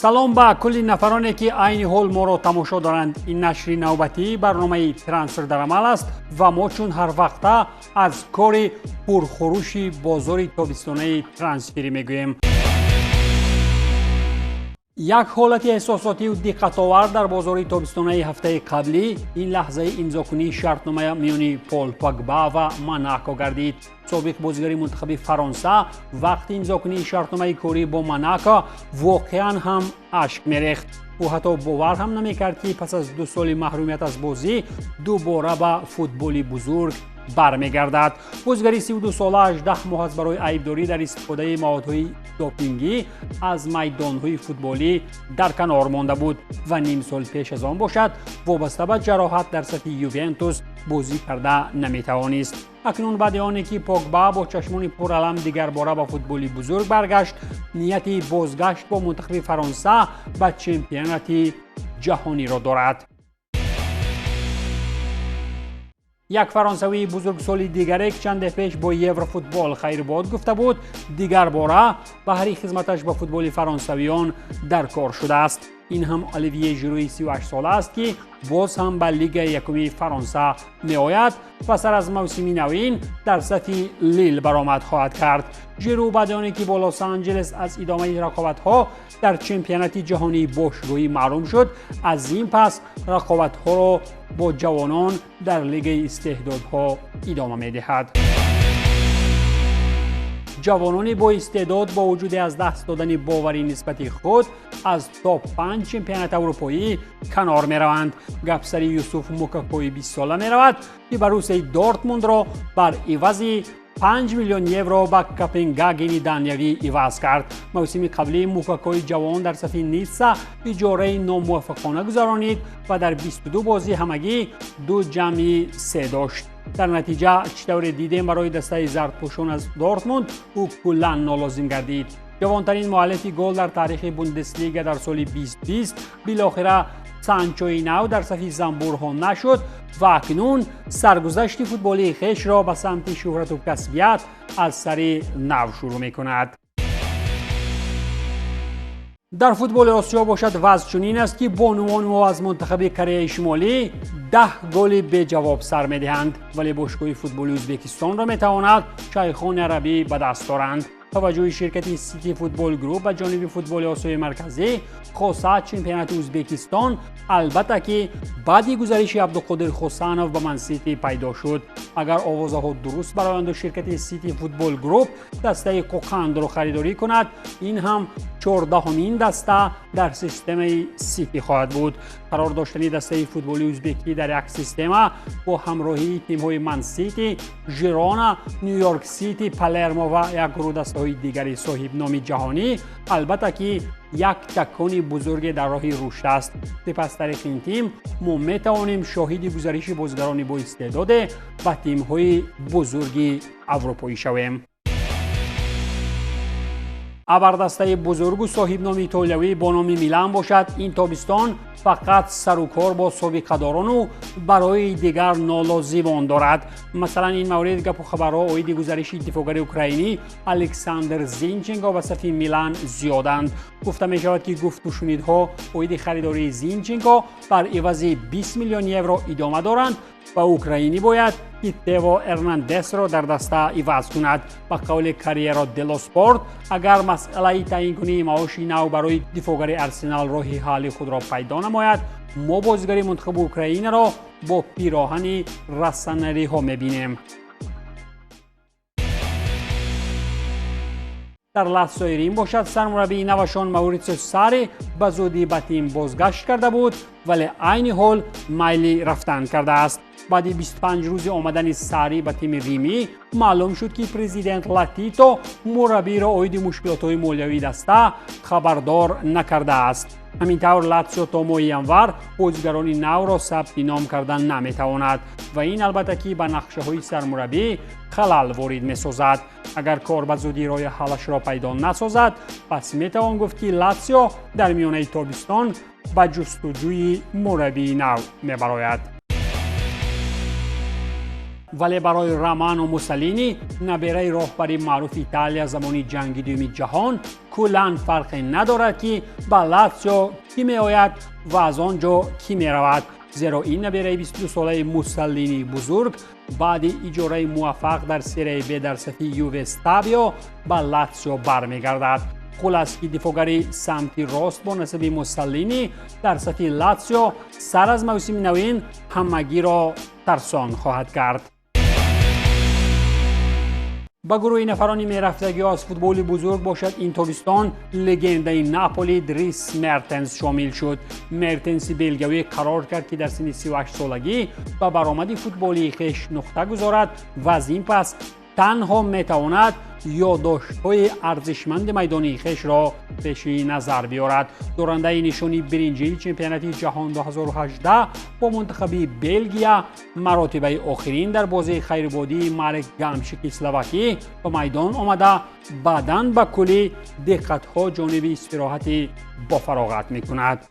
салом ба кулли нафароне ки айни ҳол моро тамошо доранд. Ин нашри навбатии барномаи трансфер дар амал аст ва мо чун ҳар вақта аз кори пурхуруши бозори тобистонаи трансфери мегӯем. як ҳолати эҳсосотию диққатовар дар бозори тобистонаи ҳафтаи қаблӣ ин лаҳзаи имзокунии шартнома миёни Пол Погба ва Монако гардид. собиқ бозигари мунтахаби Фаронса вақти имзокунии шартномаи корӣ бо Монако воқеан ҳам ашк мерехт. ӯ ҳатто бовар ҳам намекард ки пас аз 2 соли маҳрумият аз бозӣ дубора ба футболи бузург бармегардад. бозигари 32 сола 18 моҳ аст барои айбдорӣ дар истифодаи маводҳои допингӣ аз майдонҳои футболӣ дар канор монда буд ва ним сол пеш аз он бошад вобаста ба ҷароҳат дар сатҳи Ювентус бозӣ карда наметавонист. акнун баъди оне ки Погба бо чашмони пуралам дигарбора ба футболи бузург баргашт, нияти бозгашт бо мунтахаби Фаронса ба чемпионати ҷаҳониро дорад. як фаронсавии бузургсоли дигаре ки чанде пеш бо еврофутбол хайрбод гуфта буд, дигар бора баҳри хизматаш ба футболи фаронсавиён дар кор шудааст. ин ҳам Оливие Жируи 38 сола аст ки боз ҳам ба лигаи якуми Фаронса меояд ва сар аз мавсими навин дар сафи Лил баромад хоҳад кард. Жиру баъди оне ки бо Лос Анҷелес аз идомаи рақобатҳо дар чемпионати ҷаҳонии бошгоҳӣ маълум шуд, аз ин пас рақобатҳоро бо ҷавонон дар лигаи истеъдодҳо идома медиҳад. ҷавонони бо истеъдод бо вуҷуди аз даст додани боварӣ нисбати худ аз топ-5 чемпионат аврупоӣ канор мераванд. гапсари Юсуф Мукакои 20 сола меравад ки Борусияи Дортмундро бар ивази 5 миллион евро ба Копенгагени даниявӣ иваз кард. мавсими қаблӣ Мукакои ҷавон дар сафи Ницца иҷораи номуваффақона гузаронид ва дар 22 бозӣ ҳамагӣ 2 ҷамъи 3 дошт. дар натиҷа чӣ тавре дидем барои дастаи зардпӯшон аз Дортмунд ӯ куллан нолозим гардид. ҷавонтарин муаллифи гол дар таърихи Бундеслига дар соли 2020 билохира санчои нав дар сафи замбурҳо нашуд ва акнун саргузашти футболии хешро ба самти шӯҳрату касбият аз сари нав шурӯъ мекунад. дар футболи осиё бошад вазъ чунин аст ки бонувони мо аз мунтахаби Кореяи Шимолӣ 10 голи беҷавоб сар медиҳанд, вале бошгоҳи футболи Ӯзбекистонро метавонад чайхони арабӣ ба даст оранд. таваҷҷӯҳи ширкати Сити футбол груп ба ҷониби футболи осиёи марказӣ хоса чемпионати Ӯзбекистон албатта ки баъди гузариши Абдуқодир Хусанов ба Ман-Сити пайдо шуд. агар овозаҳо дуруст бароянду ширкати Сити футбол груп дастаи қуқандро харидорӣ кунад, ин ҳам 14-умин даста дар системаи Сити хоҳад буд. қарор доштани дастаи футболи ӯзбекӣ дар як система бо ҳамроҳии тимҳои Ман-Сити, Жирона, Нью-Йорк Сити, Палермо ва як гурӯҳ дастаҳои дигари соҳибноми ҷаҳонӣ албатта ки як такони бузурге дар роҳи рушд аст. сипас тариқи ин тим мо метавонем шоҳиди гузариши бозигарони бо истеъдоде ба тимҳои бузурги аврупоӣ шавем. абардастаи бузургу соҳибноми итолиявӣ бо номи Милан бошад, ин тобистон фақат сарукор бо собиқадорону барои дигар нолозимон дорад. масалан ин маврид гапу хабарҳо оиди гузариши дифоъгари украинӣ Александр Зинченко ба сафи Милан зиёданд. гуфта мешавад ки гуфту шунидҳо оиди харидории Зинченко бар ивази 20 миллион евро идома доранд ва украинӣ бояд ки Тево Эрнандесро дар даста иваз кунад. ба қавли Карьеро дело Спорт, агар масъалаи таъинкунии маоши нав барои дифоъгари Арсенал роҳи ҳалли худро пайдо намояд, мо бозигари мунтахаби Украинаро бо пироҳани рассанариҳо мебинем. дар Латсиои Рим бошад, сармураббии навашон Маурицио Сарри ба зудӣ ба тим бозгашт карда буд, вале айни ҳол майли рафтан кардааст. баъди 25 рӯзи омадани Сарри ба тими римӣ маълум шуд ки президент Латито мураббиро оиди мушкилотҳои молиявии даста хабардор накардааст. ҳамин тавр Латсио то моҳи январ бозигарони навро сабти ном карда наметавонад ва ин албатта ки ба нақшаҳои сармураббӣ халал ворид месозад. агар кор ба зудӣ роҳи ҳаллашро пайдо насозад, пас метавон гуфт ки Латсио дар миёнаи тобистон ба ҷустуҷӯи мураббии нав мебарояд. ولی برای رامان و موسولینی نبیره راهبری معروف ایتالیا زمانی جنگ دوم جهان کلاً فرقی ندارد که به لاتزیو کی میآید و از آنجا کی میرود، زیرا این نبیره 22 ساله موسولینی بزرگ بعد اجاره موفق در سری بی در صف یووستابیو به لاتزیو برمیگردد. خلاص که دفاعگری سمتی راست با نسب موسولینی در صف لاتزیو سر از موسم نوین همگی را ترسان خواهد کرد. با گروه نفرانی میرفتگی از فوتبال بزرگ باشد این تابستان لگندای ناپولی دریس مرتنز شامل شد. مرتنز بلگیایی قرار کرد که در سن 38 سالگی با برآمد فوتبالی خویش نقطه گذارد و از این پس تنها میتواند یادداشت‌های ارزشمند میدانی خویش را پیش نظر بیاورد. دارنده نشانی برنجی چمپیونات جهان 2018 با منتخب بلژیا مراتب آخرین در بازی خیربادی مرگ گمشک اسلواکی به میدان آمده بعداً به کلی دقت‌ها جانب استراحت با فراغت می‌کند.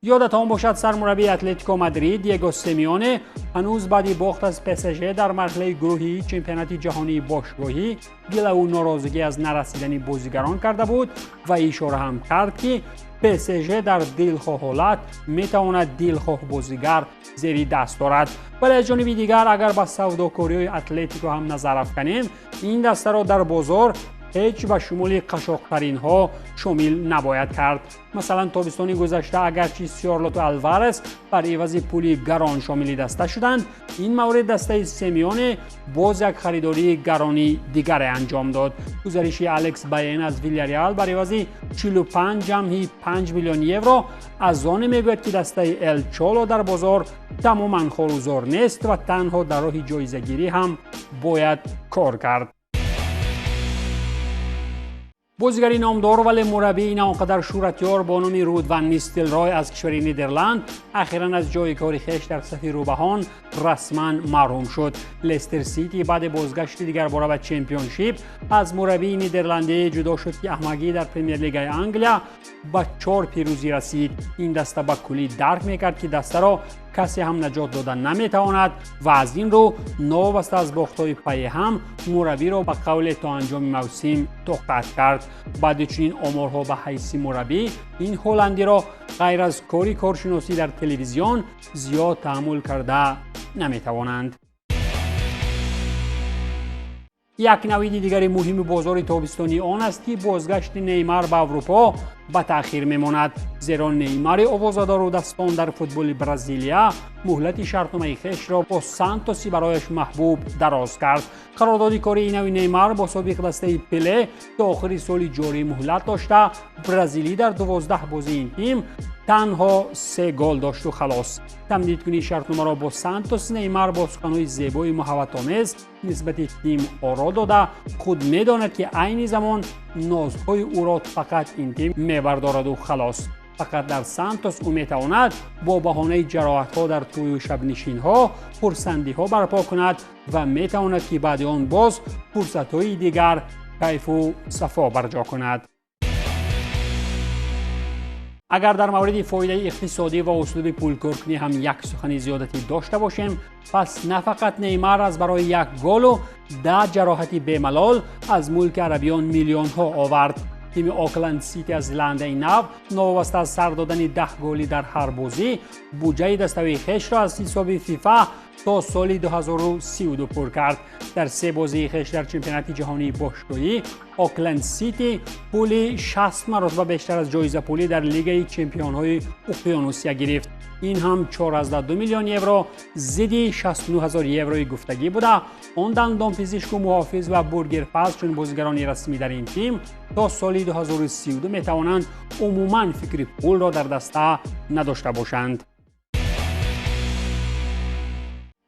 یادتان باشد سرمربی اتلتیکو مادرید دیگو سیمیونه هنوز بعد باخت از PSG در مرحله گروهی چمپیونات جهانی باشگاهی گله و ناراضگی از نرسیدن بازیگران کرده بود و اشاره هم کرد که PSG در دلخواه حالت میتواند دلخواه بازیگر زیر دست دارد. ولی از جانب دیگر اگر به سوداکاری اتلتیکو هم نظر افکنیم این دسته را در بازار هیچ به شمول قشاق‌ترین ها شامل نباید کرد. مثلا تابستان گذشته اگرچه سیارلوت و الوارز بر عوض پول گران شامل دسته شدند، این مورد دسته سیمیونه باز یک خریداری گرانی دیگر انجام داد. گزارش الکس باین از ویلیاریال بر عوض 45.5 میلیون یورو از آن میگوید که دسته ال چولو در بازار تماما خاروزار نیست و تنها در راه جایزه گیری هم باید کار کرد. بازیگری نامدار ولی مربی نه آنقدر شهرتیار با نام رود و نیستلروی از کشور نیدرلند اخیراً از جای کار خویش در صف روبهان رسما محروم شد. لستر سیتی بعد بازگشت دیگر باره به چمپیونشیپ از مربی نیدرلندی جدا شد که احمقی در پرمیر لیگ انگلیا با 4 پیروزی رسید. این دسته با کلی درک میکرد که دسته را کسی هم نجات دادن نمیتواند و از این رو نوابسته از باخت‌های پی هم مربی را به قول تا انجام موسم توقیف کرد. بعد چنین آمارها به حیث مربی این هلندی را غیر از کارشناسی در تلویزیون زیاد تحمل کرده نمیتوانند. یک نوید دیگر مهم بازار تابستانی آن است که بازگشت نیمار به اروپا به تأخیر میماند، زیرا نیمار آوازدار و دستان در فوتبال برزیلیا مهلت شرطنامه خویش را با سانتوسی برایش محبوب دراز کرد. قرارداد کاری نوی نیمار با سابق دسته پله تا آخر سال جاری مهلت داشته. برزیلی در 12 بازی این تیم تنها 3 گل داشت و خلاص. تمدیدکنی شرطنامه را با سانتوس نیمار با سخن‌های زیبای محبت‌آمیز نسبت تیم آرا داده خود میداند که عین زمان نازهای او را فقط این تیم میبردارد و خلاص. فقط در سانتوس او میتواند با بهانه جراحت‌ها در توی و شبنشین‌ها خرسندی‌ها برپا کند و میتواند که بعد آن باز فرصت‌های دیگر کیف و صفا برجا کند. اگر در مورد فایده اقتصادی و اسلوب پولکارکنی هم یک سخن زیادتی داشته باشیم، پس نه فقط نیمار از برای 1 گل و 10 جراحتی بی‌ملال از ملک عربیان میلیون ها آورد. تیم اوکلند سیتی از لندن نو نوابسته از سر دادن 10 گلی در هر بازی بودجه دسته‌های خویش را از حساب فیفا تا سال 2032 پر کرد. در 3 بازی خویش در چمپیونات جهانی باشگاهی اوکلند سیتی پول 60 مرتبه بیشتر از جایزه پولی در لیگ چمپیون‌های اقیانوسیا گرفت. این هم 4.2 میلیون یورو ضد 69,000 یوروی گفتگی بوده. آن دندانپزشک و محافظ و برگرپز چون بازیگران رسمی در این تیم تا سال 2032 میتوانند عموماً فکر پول را در دسته نداشته باشند.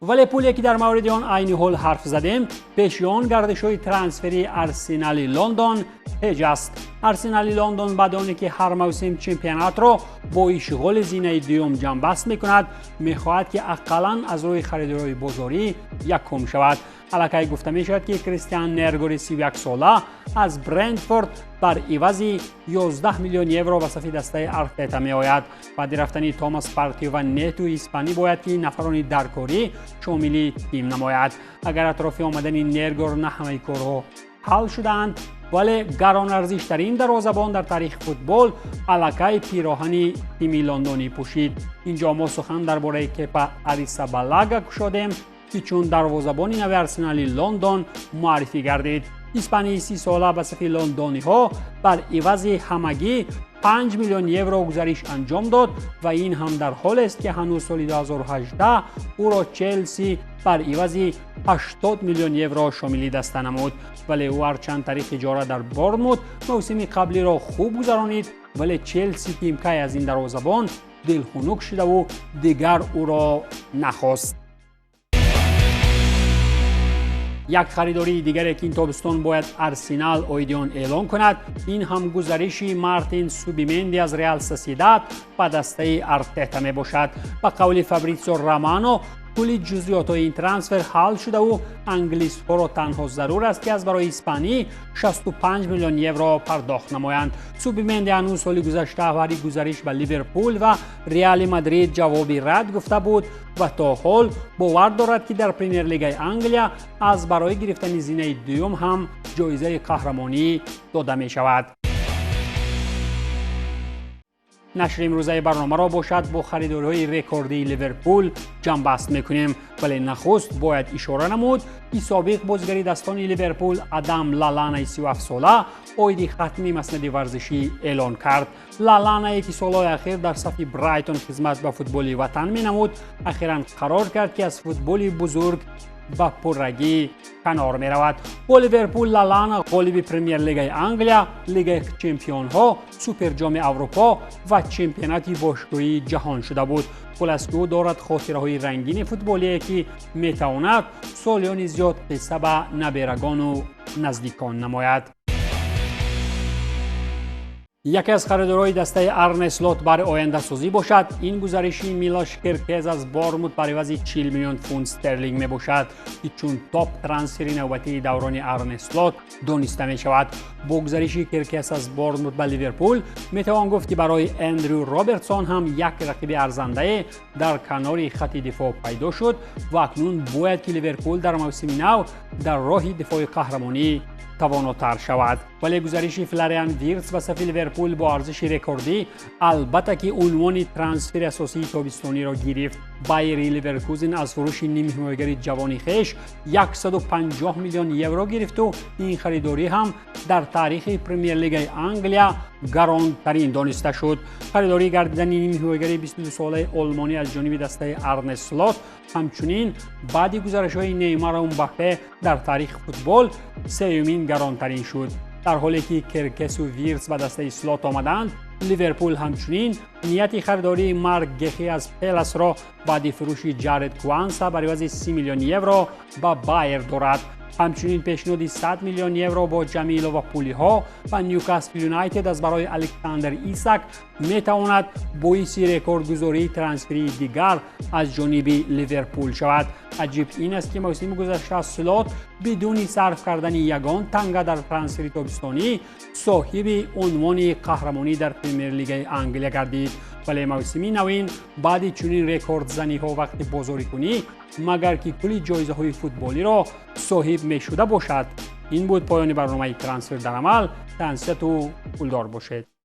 ولی پولی که در مورد آن عین حال حرف زدیم پیش آن گردش‌های ترانسفری آرسنال لندن هیچ است. ارسنال لندن بدانی که هر موسم چمپیونات را با اشغال زینه دوم جمع بست میکند، میخواهد که اقلا از روی خریدارهای بازاری یکم شود. الکی گفته می شود که کریستیان نرگوری 31 ساله از برندفورد بر عوض 11 میلیون یورو به صف دسته ارتتا می آید. بعد رفتن توماس پارتی و نیتو اسپانی باید که نفران درکاری شامل تیم نماید. اگر اطراف آمدن نرگور نه همه کارها حل شدند، ولی گران ارزش ترین دروازه‌بان در تاریخ فوتبال الکی پیراهن تیم لندنی پوشید. اینجا ما سخن درباره کپا اریزابالاگا گشودیم که چون دروازه‌بان نو ارسنال لندن معرفی گردید. اسپانی 30 ساله به صف لندنی ها بر عوض همگی 5 میلیون یورو گزارش انجام داد و این هم در حالی است که هنوز سال 2018 او را چلسی بر عوض 80 میلیون یورو شامل دسته نمود. ولی او هرچند تاریخ اجاره در بورنموث موسم قبلی را خوب گذرانید، ولی چلسی تیمکای از این دروازه‌بان دلخنک شده و دیگر او را نخواست. یک خریداری دیگری که این تابستان باید ارسنال آیدیان اعلان کند، این هم گزارش مارتین سوبیمندی از ریال سوسییداد به دسته ارتتا می باشد. به قول فابریزیو رومانو کل جزئیات این ترانسفر حل شده و انگلیس ها را تنها ضرور است که از برای اسپانی 65 میلیون یورو پرداخت نمایند. سوبیمندی هنوز سال گذشته وری گزارش به لیورپول و ریال مادرید جوابی رد گفته بود و تا حال باور دارد که در پریمیر لیگ انگلیا از برای گرفتن زینه دوم هم جایزه قهرمانی داده می شود. نشر امروزه برنامه را باشد با خریداری‌های رکوردی لیورپول جمع بست میکنیم، ولی نخست باید اشاره نمود که سابق بازیگر دستان لیورپول آدم لالانه 37 ساله عاید ختمی مسند ورزشی اعلان کرد. لالانه که سالهای اخیر در صف برایتون خدمت به فوتبال وطن مینمود، اخیراً قرار کرد که از فوتبال بزرگ با پررگی کنار می رود. با لیورپول لالانا غالب پرمیر لیگ انگلیا، لیگ چمپیون ها، سوپر جام اروپا و چمپیونات باشگاهی جهان شده بود. خلاص او دارد خاطره های رنگین فوتبالی که می تواند سالیان زیاد قصه به نبیرگان و نزدیکان نماید. یکی از خریدارهای دسته ارن سلات برای آینده سازی باشد. این گزارشی میلاش کرکز از بورنموث برای عوض 40 میلیون پوند استرلینگ می باشد که چون تاپ ترانسفری نوبتی دوران ارن سلات دانسته می شود. با گزارشی کرکز از بورنموث به لیورپول می توان گفت که برای اندرو رابرتسون هم یک رقیب ارزنده در کنار خط دفاع پیدا شد و اکنون باید که لیورپول در موسم نو در راه دفاع قهرمانی تواناتر شود. ولی گزارش فلاریان ویرتس به صف لیورپول با ارزش رکوردی البته که عنوان ترانسفر اساسی تابستانی را گرفت. بایر لیورکوزن از فروش نیم حمایتگر جوانی خویش 150 میلیون یورو گرفت و این خریداری هم در تاریخ پرمیر لیگ انگلیا گرانترین دانسته شد. خریداری گردیدن نیم حمایتگر 22 ساله آلمانی از جانب دسته ارن سلات همچنین بعد گزارش‌های نیمار و امباپه در تاریخ فوتبال سومین گرانترین شد. در حالی که کرکس و ویرتس به دسته سلات آمدند، لیورپول همچنین نیت خریداری مارک گخی از پلس را بعد فروش جارد کوانسا برای عوض 30 میلیون یورو به بایر دارد. همچنین پیشنهاد 100 میلیون یورو با جمیلو و پولی ها و نیوکاسل یونایتد از برای الکساندر ایساک می تواند باعث رکوردگذاری ترانسفری دیگر از جانب لیورپول شود. عجیب این است که موسم گذشته سلات بدون صرف کردن یگان تنگه در ترانسفری تابستانی صاحب عنوان قهرمانی در پرمیر لیگ انگلیا گردید. ولی موسم نوین بعد چنین رکورد زنی ها وقتی بازاری کنی مگر که کلی جایزه های فوتبالی را صاحب می شده باشد. این بود پایان برنامه ترانسفر در عمل. تنسیت و پولدار باشید.